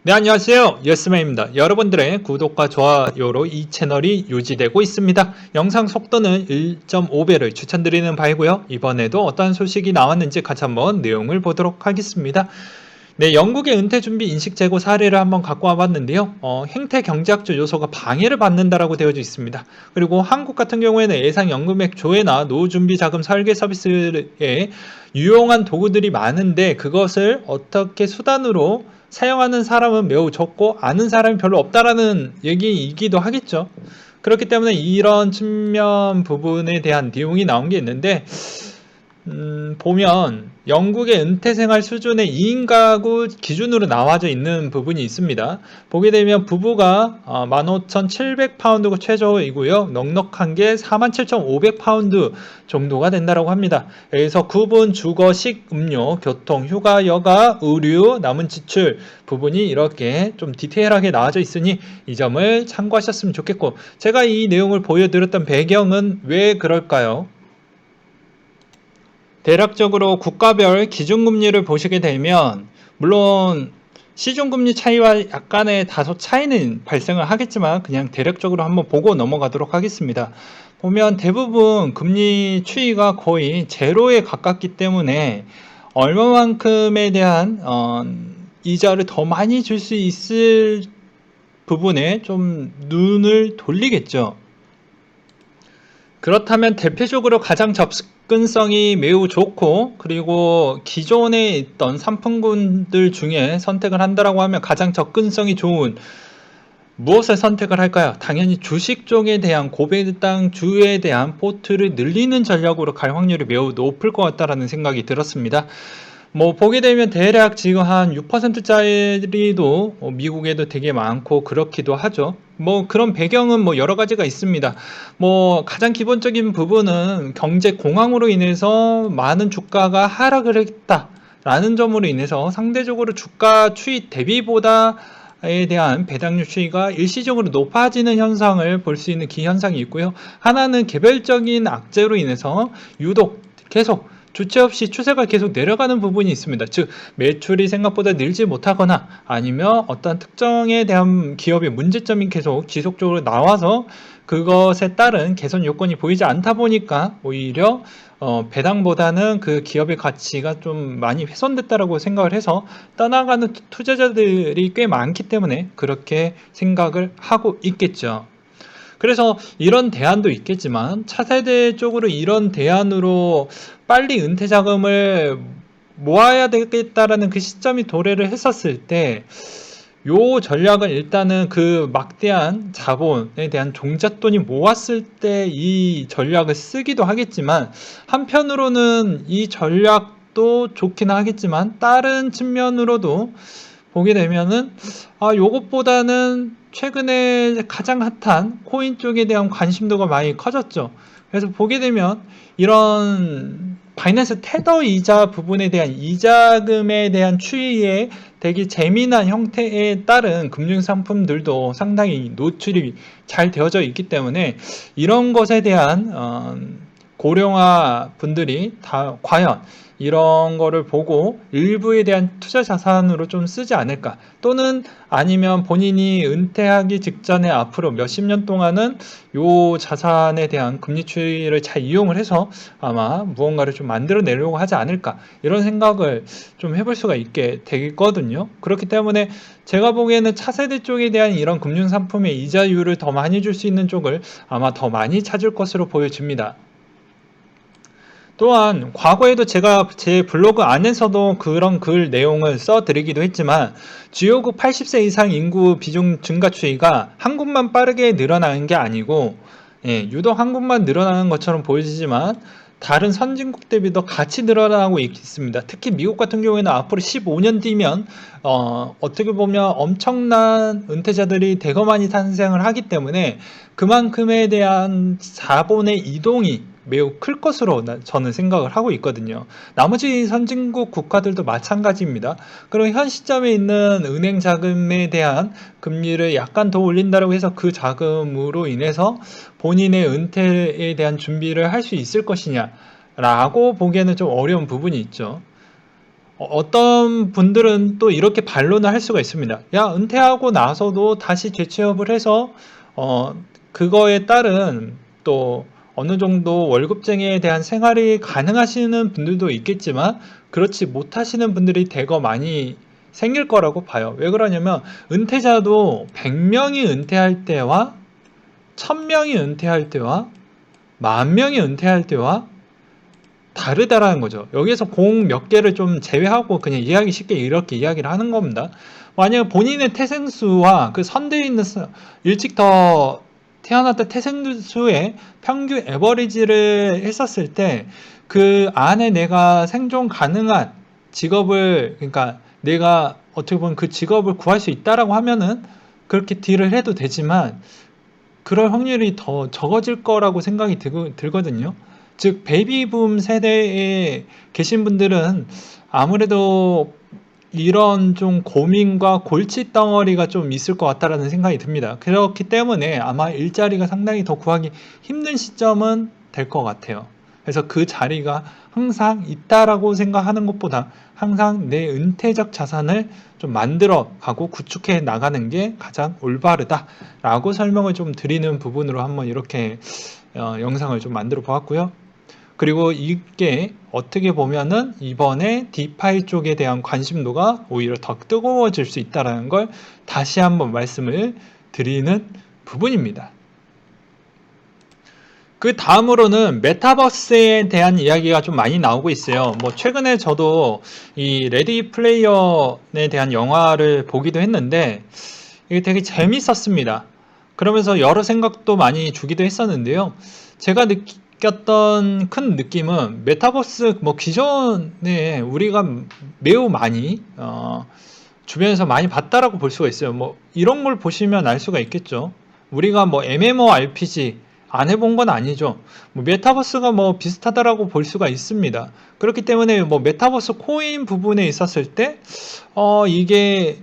네, 안녕하세요. 예스맨입니다. 여러분들의 구독과 좋아요로 이 채널이 유지되고 있습니다. 영상 속도는 1.5배를 추천드리는 바이고요. 이번에도 어떤 소식이 나왔는지 같이 한번 내용을 보도록 하겠습니다. 네, 영국의 은퇴 준비 인식 제고 사례를 한번 갖고 와봤는데요. 행태 경제학적 요소가 방해를 받는다라고 되어져 있습니다. 그리고 한국 같은 경우에는 예상 연금액 조회나 노후 준비 자금 설계 서비스에 유용한 도구들이 많은데 그것을 어떻게 수단으로 사용하는 사람은 매우 적고 아는 사람이 별로 없다라는 얘기이기도 하겠죠. 그렇기 때문에 이런 측면 부분에 대한 내용이 나온 게 있는데 보면 영국의 은퇴생활 수준의 2인 가구 기준으로 나와져 있는 부분이 있습니다. 보게 되면 부부가 15,700파운드가 최저이고요. 넉넉한 게 47,500파운드 정도가 된다고 합니다. 그래서 구분, 주거, 식, 음료, 교통, 휴가, 여가, 의류, 남은 지출 부분이 이렇게 좀 디테일하게 나와져 있으니 이 점을 참고하셨으면 좋겠고, 제가 이 내용을 보여드렸던 배경은 왜 그럴까요? 대략적으로 국가별 기준금리를 보시게 되면 물론 시중금리 차이와 약간의 다소 차이는 발생을 하겠지만 그냥 대략적으로 한번 보고 넘어가도록 하겠습니다. 보면 대부분 금리 추이가 거의 제로에 가깝기 때문에 얼마만큼에 대한 이자를 더 많이 줄 수 있을 부분에 좀 눈을 돌리겠죠. 그렇다면 대표적으로 가장 접근성이 매우 좋고 그리고 기존에 있던 상품군들 중에 선택을 한다라고 하면 가장 접근성이 좋은 무엇을 선택을 할까요? 당연히 주식 쪽에 대한 고배당 주에 대한 포트를 늘리는 전략으로 갈 확률이 매우 높을 것 같다라는 생각이 들었습니다. 보게 되면 대략 지금 한 6%짜리도 미국에도 되게 많고 그렇기도 하죠. 그런 배경은 여러 가지가 있습니다. 가장 기본적인 부분은 경제 공황으로 인해서 많은 주가가 하락을 했다라는 점으로 인해서 상대적으로 주가 추이 대비보다에 대한 배당률 추이가 일시적으로 높아지는 현상을 볼 수 있는 기현상이 있고요. 하나는 개별적인 악재로 인해서 유독 계속 주체 없이 추세가 계속 내려가는 부분이 있습니다. 즉 매출이 생각보다 늘지 못하거나 아니면 어떤 특정에 대한 기업의 문제점이 계속 지속적으로 나와서 그것에 따른 개선 요건이 보이지 않다 보니까 오히려 배당보다는 그 기업의 가치가 좀 많이 훼손됐다라고 생각을 해서 떠나가는 투자자들이 꽤 많기 때문에 그렇게 생각을 하고 있겠죠. 그래서 이런 대안도 있겠지만 차세대 쪽으로 이런 대안으로 빨리 은퇴 자금을 모아야 되겠다라는 그 시점이 도래를 했었을 때 요 전략은 일단은 그 막대한 자본에 대한 종잣돈이 모았을 때 이 전략을 쓰기도 하겠지만 한편으로는 이 전략도 좋긴 하겠지만 다른 측면으로도 보게 되면은 요것보다는 최근에 가장 핫한 코인 쪽에 대한 관심도가 많이 커졌죠. 그래서 보게 되면 이런 바이낸스 테더 이자 부분에 대한 이자금에 대한 추이에 되게 재미난 형태에 따른 금융 상품들도 상당히 노출이 잘 되어져 있기 때문에 이런 것에 대한 고령화 분들이 다 과연 이런 거를 보고 일부에 대한 투자 자산으로 좀 쓰지 않을까, 또는 아니면 본인이 은퇴하기 직전에 앞으로 몇십 년 동안은 요 자산에 대한 금리 추이를 잘 이용을 해서 아마 무언가를 좀 만들어내려고 하지 않을까, 이런 생각을 좀 해볼 수가 있게 되거든요. 그렇기 때문에 제가 보기에는 차세대 쪽에 대한 이런 금융상품의 이자율을 더 많이 줄 수 있는 쪽을 아마 더 많이 찾을 것으로 보여집니다. 또한 과거에도 제가 제 블로그 안에서도 그런 글 내용을 써드리기도 했지만 주요국 80세 이상 인구 비중 증가 추이가 한국만 빠르게 늘어나는 게 아니고 유독 한국만 늘어나는 것처럼 보여지지만 다른 선진국 대비도 같이 늘어나고 있습니다. 특히 미국 같은 경우에는 앞으로 15년 뒤면 어떻게 보면 엄청난 은퇴자들이 대거 많이 탄생을 하기 때문에 그만큼에 대한 자본의 이동이 매우 클 것으로 저는 생각을 하고 있거든요. 나머지 선진국 국가들도 마찬가지입니다. 그럼 현 시점에 있는 은행 자금에 대한 금리를 약간 더 올린다고 해서 그 자금으로 인해서 본인의 은퇴에 대한 준비를 할 수 있을 것이냐 라고 보기에는 좀 어려운 부분이 있죠. 어떤 분들은 또 이렇게 반론을 할 수가 있습니다. 야, 은퇴하고 나서도 다시 재취업을 해서 그거에 따른 또 어느 정도 월급쟁이에 대한 생활이 가능하시는 분들도 있겠지만 그렇지 못하시는 분들이 대거 많이 생길 거라고 봐요. 왜 그러냐면 은퇴자도 100명이 은퇴할 때와 1000명이 은퇴할 때와 10,000명이 은퇴할 때와 다르다라는 거죠. 여기서 공 몇 개를 좀 제외하고 그냥 이해하기 쉽게 이렇게 이야기를 하는 겁니다. 만약 본인의 태생수와 그 선대에 있는 일찍 더 태어났던 태생수의 평균 에버리지를 했었을 때 그 안에 내가 생존 가능한 직업을, 그러니까 내가 어떻게 보면 그 직업을 구할 수 있다라고 하면은 그렇게 딜을 해도 되지만 그럴 확률이 더 적어질 거라고 생각이 들거든요. 즉 베이비붐 세대에 계신 분들은 아무래도 이런 좀 고민과 골칫덩어리가 좀 있을 것 같다라는 생각이 듭니다. 그렇기 때문에 아마 일자리가 상당히 더 구하기 힘든 시점은 될 것 같아요. 그래서 그 자리가 항상 있다라고 생각하는 것보다 항상 내 은퇴적 자산을 좀 만들어 가고 구축해 나가는 게 가장 올바르다라고 설명을 좀 드리는 부분으로 한번 이렇게 영상을 좀 만들어 보았고요. 그리고 이게 어떻게 보면은 이번에 디파이 쪽에 대한 관심도가 오히려 더 뜨거워질 수 있다는 걸 다시 한번 말씀을 드리는 부분입니다. 그 다음으로는 메타버스에 대한 이야기가 좀 많이 나오고 있어요. 뭐 최근에 저도 이 레디 플레이어에 대한 영화를 보기도 했는데 이게 되게 재밌었습니다. 그러면서 여러 생각도 많이 주기도 했었는데요. 제가 느꼈던 큰 느낌은 메타버스 뭐 기존에 우리가 매우 많이 주변에서 많이 봤다라고 볼 수가 있어요. 뭐 이런 걸 보시면 알 수가 있겠죠. 우리가 뭐 MMORPG 안 해본 건 아니죠. 뭐 메타버스가 뭐 비슷하다라고 볼 수가 있습니다. 그렇기 때문에 뭐 메타버스 코인 부분에 있었을 때 이게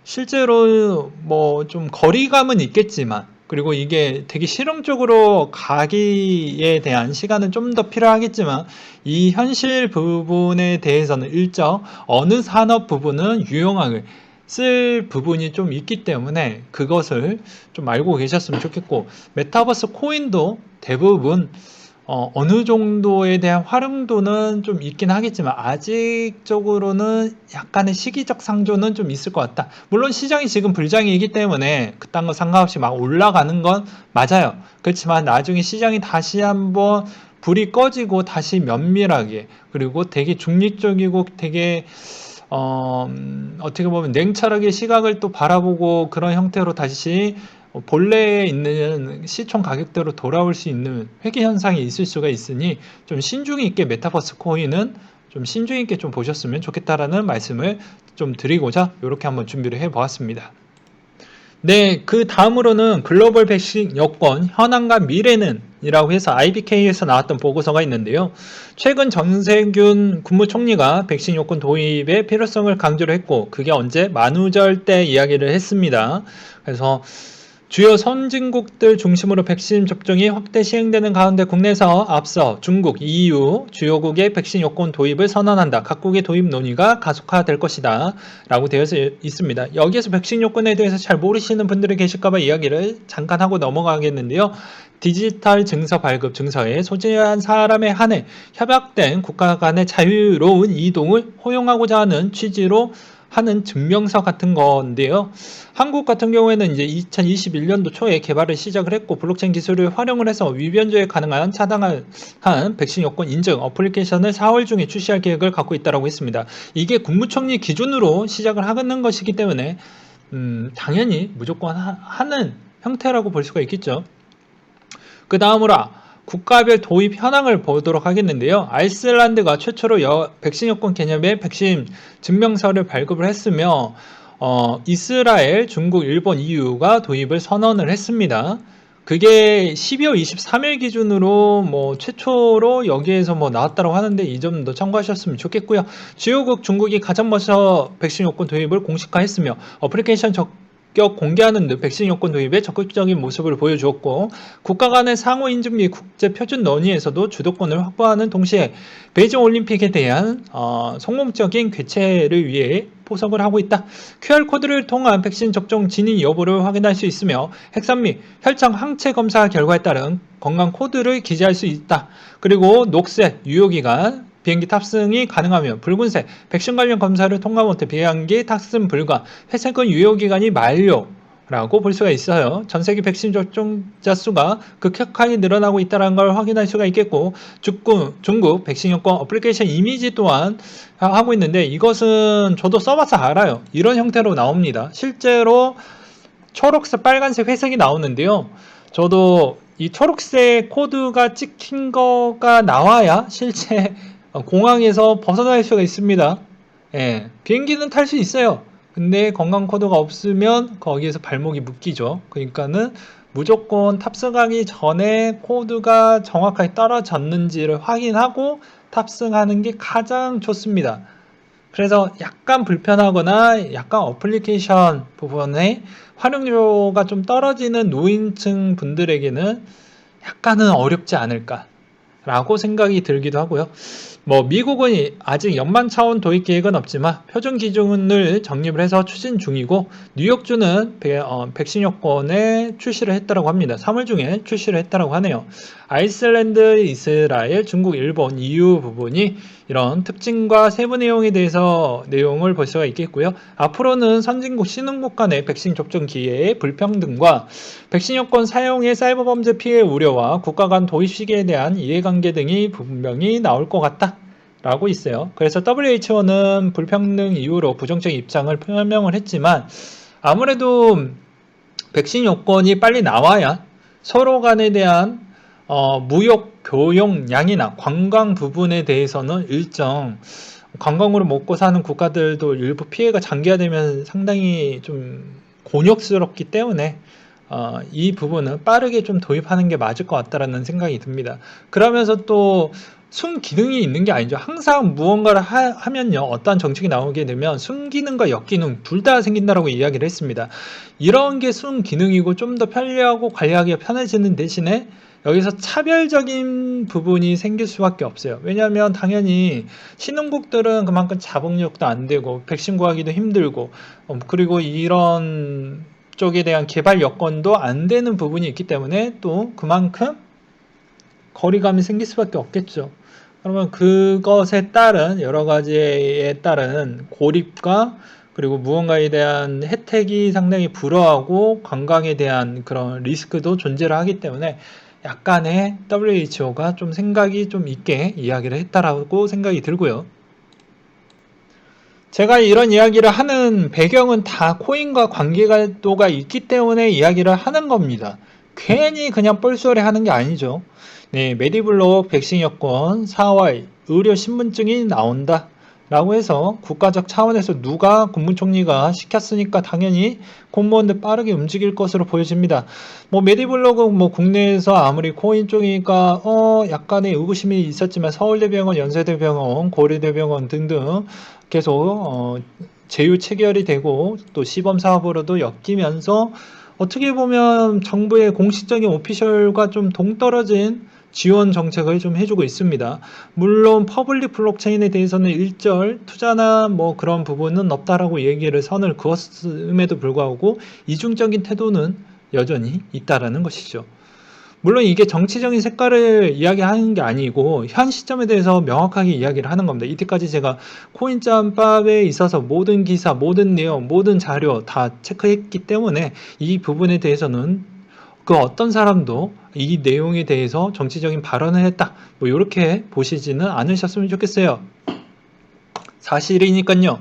실제로 뭐 좀 거리감은 있겠지만 그리고 이게 되게 실용적으로 가기에 대한 시간은 좀 더 필요하겠지만 이 현실 부분에 대해서는 일정 어느 산업 부분은 유용하게 쓸 부분이 좀 있기 때문에 그것을 좀 알고 계셨으면 좋겠고 메타버스 코인도 대부분 어느 정도에 대한 활용도는 좀 있긴 하겠지만 아직적으로는 약간의 시기적 상조는 좀 있을 것 같다. 물론 시장이 지금 불장이기 때문에 그딴 거 상관없이 막 올라가는 건 맞아요. 그렇지만 나중에 시장이 다시 한번 불이 꺼지고 다시 면밀하게 그리고 되게 중립적이고 되게 어떻게 보면 냉철하게 시각을 또 바라보고 그런 형태로 다시 본래에 있는 시총 가격대로 돌아올 수 있는 회귀 현상이 있을 수가 있으니 좀 신중히 있게 메타버스 코인은 좀 신중히 있게 좀 보셨으면 좋겠다라는 말씀을 좀 드리고자 이렇게 한번 준비를 해 보았습니다. 네, 그 다음으로는 글로벌 백신 여건 현황과 미래는 이라고 해서 IBK에서 나왔던 보고서가 있는데요. 최근 정세균 국무총리가 백신 요건 도입의 필요성을 강조를 했고 그게 언제 만우절 때 이야기를 했습니다. 그래서 주요 선진국들 중심으로 백신 접종이 확대 시행되는 가운데 국내에서 앞서 중국, EU 주요국의 백신 요건 도입을 선언한다. 각국의 도입 논의가 가속화될 것이다. 라고 되어 있습니다. 여기에서 백신 요건에 대해서 잘 모르시는 분들이 계실까봐 이야기를 잠깐 하고 넘어가겠는데요. 디지털 증서 발급 증서에 소재한 사람에 한해 협약된 국가 간의 자유로운 이동을 허용하고자 하는 취지로 하는 증명서 같은 건데요. 한국 같은 경우에는 이제 2021년도 초에 개발을 시작을 했고 블록체인 기술을 활용을 해서 위변조에 가능한 차당한 백신 요건 인증 어플리케이션을 4월 중에 출시할 계획을 갖고 있다고 했습니다. 이게 국무총리 기준으로 시작을 하는 것이기 때문에 당연히 무조건 하는 형태라고 볼 수가 있겠죠. 그 다음으로 국가별 도입 현황을 보도록 하겠는데요. 아이슬란드가 최초로 백신 요건 개념의 백신 증명서를 발급을 했으며 이스라엘, 중국, 일본, EU가 도입을 선언을 했습니다. 그게 12월 23일 기준으로 뭐 최초로 여기에서 뭐 나왔다고 하는데 이 점도 참고하셨으면 좋겠고요. 주요국 중국이 가장 먼저 백신 요건 도입을 공식화했으며 어플리케이션 본격 공개하는 등 백신 여권 도입에 적극적인 모습을 보여주었고 국가 간의 상호 인증 및 국제 표준 논의에서도 주도권을 확보하는 동시에 베이징 올림픽에 대한 성공적인 개최를 위해 포석을 하고 있다. QR코드를 통한 백신 접종 진위 여부를 확인할 수 있으며 핵산 및 혈장 항체 검사 결과에 따른 건강 코드를 기재할 수 있다. 그리고 녹색 유효기간 비행기 탑승이 가능하며 붉은색 백신 관련 검사를 통과 못해 비행기 탑승 불가, 회색은 유효기간이 만료라고 볼 수가 있어요. 전 세계 백신 접종자 수가 급격하게 늘어나고 있다는 걸 확인할 수가 있겠고 중국 백신 여권 어플리케이션 이미지 또한 하고 있는데 이것은 저도 써봐서 알아요. 이런 형태로 나옵니다. 실제로 초록색, 빨간색, 회색이 나오는데요. 저도 이 초록색 코드가 찍힌 거가 나와야 실제 공항에서 벗어날 수가 있습니다. 예, 비행기는 탈 수 있어요. 근데 건강 코드가 없으면 거기에서 발목이 묶이죠. 그러니까는 무조건 탑승하기 전에 코드가 정확하게 떨어졌는지를 확인하고 탑승하는 게 가장 좋습니다. 그래서 약간 불편하거나 약간 어플리케이션 부분에 활용도가 좀 떨어지는 노인층 분들에게는 약간은 어렵지 않을까 라고 생각이 들기도 하고요. 미국은 아직 연만 차원 도입 계획은 없지만 표준 기준을 정립을 해서 추진 중이고 뉴욕주는 백신 여권에 출시를 했다고 합니다. 3월 중에 출시를 했다고 하네요. 아이슬란드, 이스라엘, 중국, 일본, EU 부분이 이런 특징과 세부 내용에 대해서 내용을 볼 수가 있겠고요. 앞으로는 선진국, 신흥국 간의 백신 접종 기회의 불평등과 백신 여권 사용의 사이버 범죄 피해 우려와 국가 간 도입 시기에 대한 이해관계 등이 분명히 나올 것 같다. 라고 있어요. 그래서 WHO는 불평등 이유로 부정적인 입장을 표명을 했지만 아무래도 백신 여권이 빨리 나와야 서로 간에 대한 무역 교역량이나 관광 부분에 대해서는 일정 관광으로 먹고 사는 국가들도 일부 피해가 장기화되면 상당히 좀 곤욕스럽기 때문에 이 부분은 빠르게 좀 도입하는 게 맞을 것 같다라는 생각이 듭니다. 그러면서 또 순기능이 있는 게 아니죠. 항상 무언가를 하면요. 어떠한 정책이 나오게 되면 순기능과 역기능 둘 다 생긴다라고 이야기를 했습니다. 이런 게 순기능이고 좀 더 편리하고 관리하기가 편해지는 대신에 여기서 차별적인 부분이 생길 수밖에 없어요. 왜냐하면 당연히 신흥국들은 그만큼 자본력도 안 되고 백신 구하기도 힘들고 그리고 이런 쪽에 대한 개발 여건도 안 되는 부분이 있기 때문에 또 그만큼 거리감이 생길 수밖에 없겠죠. 그러면 그것에 따른 여러 가지에 따른 고립과 그리고 무언가에 대한 혜택이 상당히 불어하고 관광에 대한 그런 리스크도 존재를 하기 때문에 약간의 WHO가 좀 생각이 좀 있게 이야기를 했다라고 생각이 들고요. 제가 이런 이야기를 하는 배경은 다 코인과 관계도가 있기 때문에 이야기를 하는 겁니다. 괜히 그냥 뻘소리 하는 게 아니죠. 네, 메디블록 백신 여권 4월 의료 신분증이 나온다 라고 해서 국가적 차원에서 누가 국무총리가 시켰으니까 당연히 공무원들 빠르게 움직일 것으로 보여집니다. 메디블록은 국내에서 아무리 코인 쪽이니까 약간의 의구심이 있었지만 서울대병원, 연세대병원, 고려대병원 등등 계속 제휴 체결이 되고 또 시범 사업으로도 엮이면서 어떻게 보면 정부의 공식적인 오피셜과 좀 동떨어진 지원 정책을 좀 해주고 있습니다. 물론 퍼블릭 블록체인에 대해서는 일절 투자나 그런 부분은 없다라고 얘기를 선을 그었음에도 불구하고 이중적인 태도는 여전히 있다라는 것이죠. 물론 이게 정치적인 색깔을 이야기하는 게 아니고 현 시점에 대해서 명확하게 이야기를 하는 겁니다. 이때까지 제가 코인짬밥에 있어서 모든 기사, 모든 내용, 모든 자료 다 체크했기 때문에 이 부분에 대해서는 그 어떤 사람도 이 내용에 대해서 정치적인 발언을 했다. 이렇게 보시지는 않으셨으면 좋겠어요. 사실이니까요.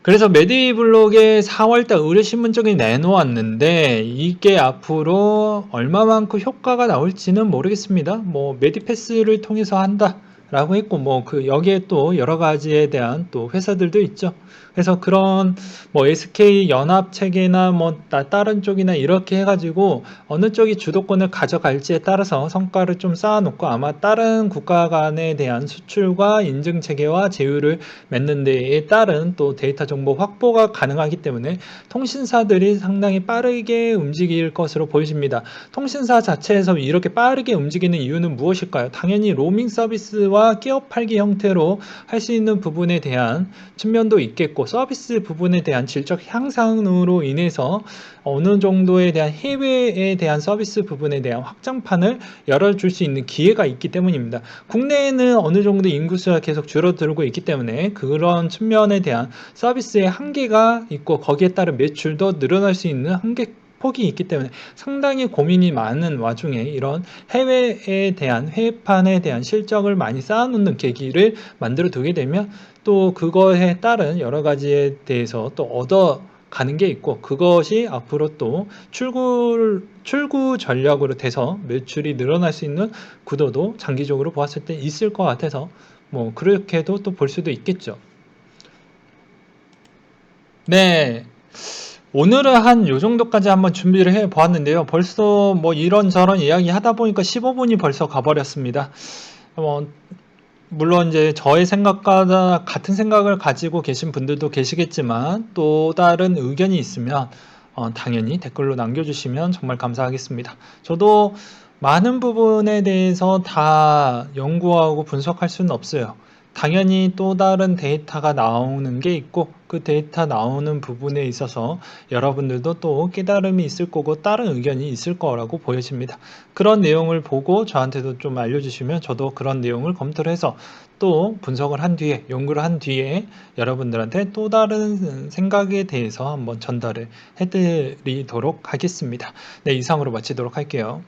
그래서 메디블록에 4월달 의료신문증이 내놓았는데 이게 앞으로 얼마만큼 효과가 나올지는 모르겠습니다. 메디패스를 통해서 한다 라고 했고 여기에 또 여러 가지에 대한 또 회사들도 있죠. 그래서 그런 뭐 SK 연합 체계나 뭐 다른 쪽이나 이렇게 해가지고 어느 쪽이 주도권을 가져갈지에 따라서 성과를 좀 쌓아놓고 아마 다른 국가 간에 대한 수출과 인증 체계와 제휴를 맺는 데에 따른 또 데이터 정보 확보가 가능하기 때문에 통신사들이 상당히 빠르게 움직일 것으로 보여집니다. 통신사 자체에서 이렇게 빠르게 움직이는 이유는 무엇일까요? 당연히 로밍 서비스와 끼어 팔기 형태로 할 수 있는 부분에 대한 측면도 있겠고, 서비스 부분에 대한 질적 향상으로 인해서 어느 정도에 대한 해외에 대한 서비스 부분에 대한 확장판을 열어줄 수 있는 기회가 있기 때문입니다. 국내에는 어느 정도 인구수가 계속 줄어들고 있기 때문에 그런 측면에 대한 서비스의 한계가 있고, 거기에 따른 매출도 늘어날 수 있는 한계 폭이 있기 때문에 상당히 고민이 많은 와중에 이런 해외판에 대한 실적을 많이 쌓아놓는 계기를 만들어 두게 되면 또 그거에 따른 여러 가지에 대해서 또 얻어가는 게 있고, 그것이 앞으로 또 출구 전략으로 돼서 매출이 늘어날 수 있는 구도도 장기적으로 보았을 때 있을 것 같아서 뭐 그렇게도 또 볼 수도 있겠죠. 네. 오늘은 한 요 정도까지 한번 준비를 해 보았는데요. 벌써 뭐 이런저런 이야기 하다 보니까 15분이 벌써 가버렸습니다. 뭐 물론 이제 저의 생각과 같은 생각을 가지고 계신 분들도 계시겠지만 또 다른 의견이 있으면 당연히 댓글로 남겨주시면 정말 감사하겠습니다. 저도 많은 부분에 대해서 다 연구하고 분석할 수는 없어요. 당연히 또 다른 데이터가 나오는 게 있고 그 데이터 나오는 부분에 있어서 여러분들도 또 깨달음이 있을 거고 다른 의견이 있을 거라고 보여집니다. 그런 내용을 보고 저한테도 좀 알려주시면 저도 그런 내용을 검토를 해서 또 분석을 한 뒤에 연구를 한 뒤에 여러분들한테 또 다른 생각에 대해서 한번 전달을 해드리도록 하겠습니다. 네, 이상으로 마치도록 할게요.